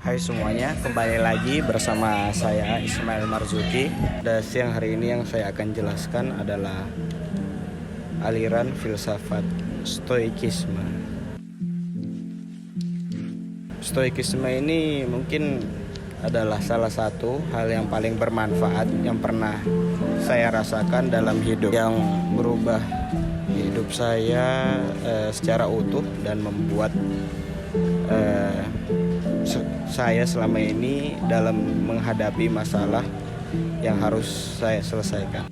Hai semuanya, kembali lagi bersama saya Ismail Marzuki. Dan siang hari ini yang saya akan jelaskan adalah aliran filsafat Stoikisme. Stoikisme ini mungkin adalah salah satu hal yang paling bermanfaat yang pernah saya rasakan dalam hidup, yang merubah hidup saya secara utuh dan membuat saya selama ini dalam menghadapi masalah yang harus saya selesaikan.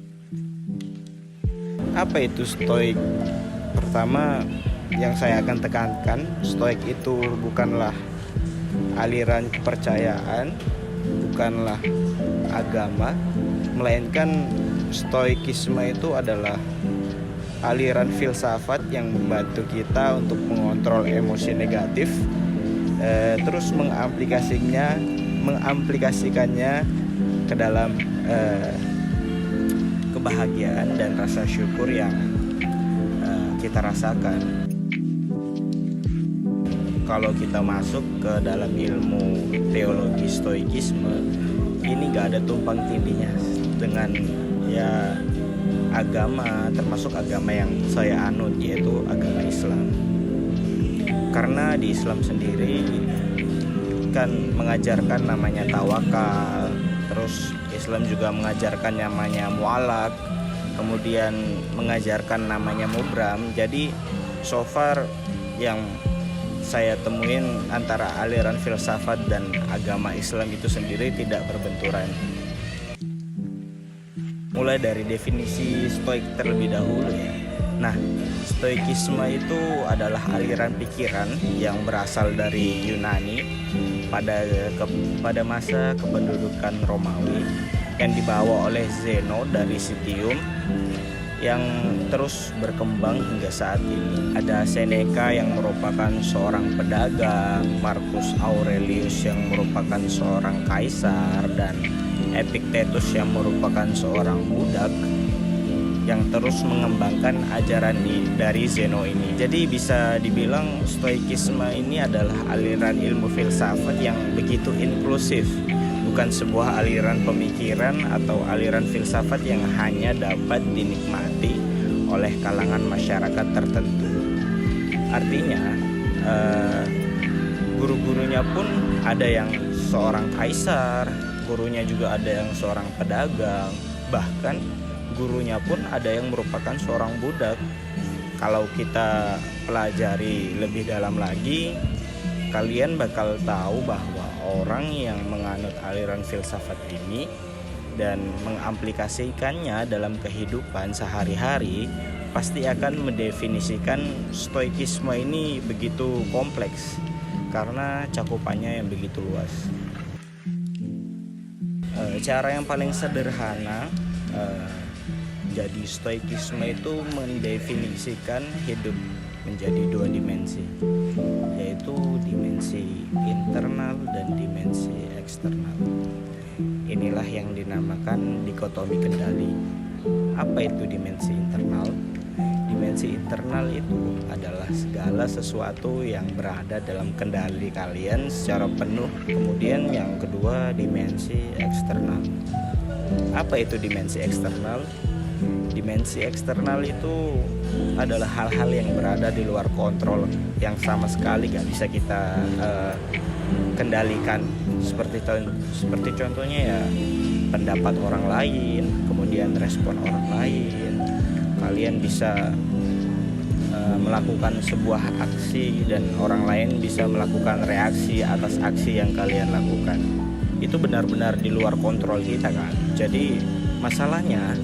Apa itu stoik? Pertama, yang saya akan tekankan, stoik itu bukanlah aliran kepercayaan, bukanlah agama, melainkan stoikisme itu adalah aliran filsafat yang membantu kita untuk mengontrol emosi negatif, terus mengaplikasikannya ke dalam kebahagiaan dan rasa syukur yang kita rasakan. Kalau kita masuk ke dalam ilmu teologi stoikisme, ini gak ada tumpang tindihnya dengan agama, termasuk agama yang saya anut, yaitu agama Islam. Karena di Islam sendiri kan mengajarkan namanya tawakal, terus Islam juga mengajarkan namanya mualak, kemudian mengajarkan namanya mubram. Jadi so far yang saya temuin antara aliran filsafat dan agama Islam itu sendiri tidak berbenturan. Mulai dari definisi stoik terlebih dahulu ya. Nah, stoikisme itu adalah aliran pikiran yang berasal dari Yunani pada masa kependudukan Romawi yang dibawa oleh Zeno dari Citium, yang terus berkembang hingga saat ini. Ada Seneca yang merupakan seorang pedagang, Marcus Aurelius yang merupakan seorang kaisar, dan Epictetus yang merupakan seorang budak yang terus mengembangkan ajaran dari Zeno ini. Jadi bisa dibilang stoikisme ini adalah aliran ilmu filsafat yang begitu inklusif, bukan sebuah aliran pemikiran atau aliran filsafat yang hanya dapat dinikmati oleh kalangan masyarakat tertentu. Artinya guru-gurunya pun ada yang seorang kaisar, gurunya juga ada yang seorang pedagang, bahkan gurunya pun ada yang merupakan seorang budak. Kalau kita pelajari lebih dalam lagi, kalian bakal tahu bahwa orang yang menganut aliran filsafat ini dan mengaplikasikannya dalam kehidupan sehari-hari pasti akan mendefinisikan stoikisme ini begitu kompleks karena cakupannya yang begitu luas. Cara yang paling sederhana jadi stoikisme itu mendefinisikan hidup menjadi dua dimensi, yaitu dimensi internal dan dimensi eksternal. Inilah yang dinamakan dikotomi kendali. Apa itu dimensi internal? Dimensi internal itu adalah segala sesuatu yang berada dalam kendali kalian secara penuh. Kemudian yang kedua, dimensi eksternal. Apa itu dimensi eksternal? Dimensi eksternal itu adalah hal-hal yang berada di luar kontrol, yang sama sekali gak bisa kita kendalikan. Seperti contohnya ya pendapat orang lain, kemudian respon orang lain. Kalian bisa melakukan sebuah aksi dan orang lain bisa melakukan reaksi atas aksi yang kalian lakukan. Itu benar-benar di luar kontrol kita kan. Jadi masalahnya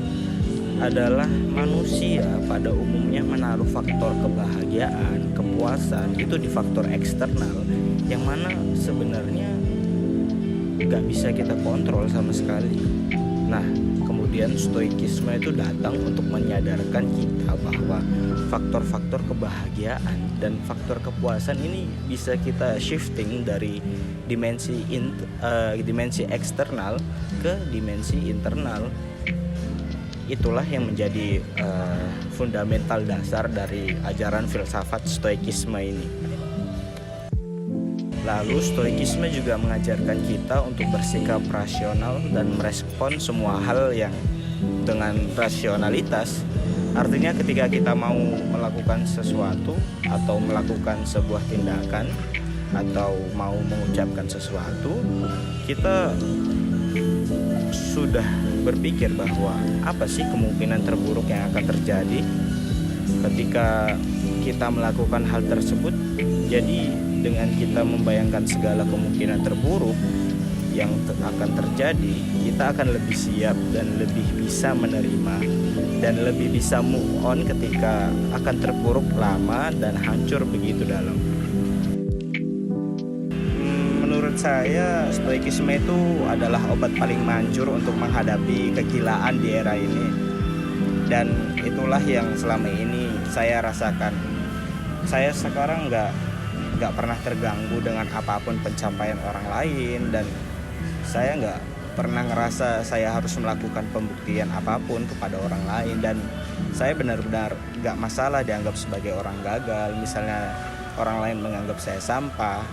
adalah manusia pada umumnya menaruh faktor kebahagiaan, kepuasan itu di faktor eksternal, yang mana sebenarnya gak bisa kita kontrol sama sekali. Nah, kemudian stoikisme itu datang untuk menyadarkan kita bahwa faktor-faktor kebahagiaan dan faktor kepuasan ini bisa kita shifting dari dimensi eksternal ke dimensi internal. Itulah yang menjadi fundamental dasar dari ajaran filsafat stoikisme ini. Lalu stoikisme juga mengajarkan kita untuk bersikap rasional dan merespon semua hal yang dengan rasionalitas. Artinya ketika kita mau melakukan sesuatu atau melakukan sebuah tindakan atau mau mengucapkan sesuatu, kita sudah berpikir bahwa apa sih kemungkinan terburuk yang akan terjadi ketika kita melakukan hal tersebut. Jadi dengan kita membayangkan segala kemungkinan terburuk yang akan terjadi, kita akan lebih siap dan lebih bisa menerima dan lebih bisa move on ketika akan terpuruk lama dan hancur begitu dalam. Menurut saya stoikisme itu adalah obat paling manjur untuk menghadapi kegilaan di era ini, dan itulah yang selama ini saya rasakan. Saya sekarang nggak pernah terganggu dengan apapun pencapaian orang lain, dan saya nggak pernah ngerasa saya harus melakukan pembuktian apapun kepada orang lain, dan saya benar-benar nggak masalah dianggap sebagai orang gagal. Misalnya orang lain menganggap saya sampah.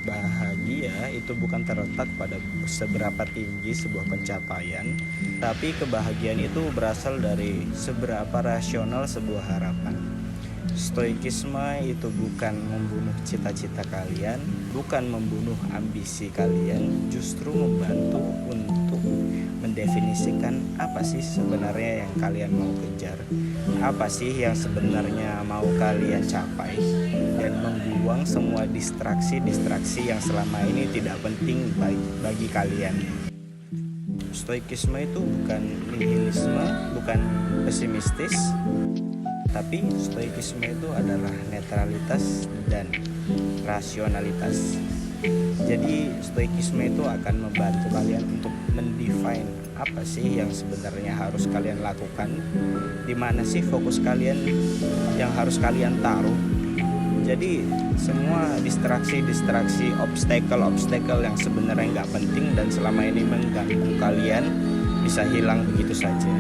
Bahagia itu bukan terletak pada seberapa tinggi sebuah pencapaian, tapi kebahagiaan itu berasal dari seberapa rasional sebuah harapan. Stoikisme itu bukan membunuh cita-cita kalian, bukan membunuh ambisi kalian, justru membantu untuk mendefinisikan apa sih sebenarnya yang kalian mau kejar, apa sih yang sebenarnya mau kalian capai, dan membuang semua distraksi-distraksi yang selama ini tidak penting bagi kalian. Stoikisme itu bukan nihilisme, bukan pesimistis, tapi stoikisme itu adalah netralitas dan rasionalitas. Jadi stoikisme itu akan membantu kalian untuk mendefine apa sih yang sebenarnya harus kalian lakukan, di mana sih fokus kalian yang harus kalian taruh. Jadi semua distraksi, obstacle yang sebenarnya nggak penting dan selama ini mengganggu kalian bisa hilang begitu saja.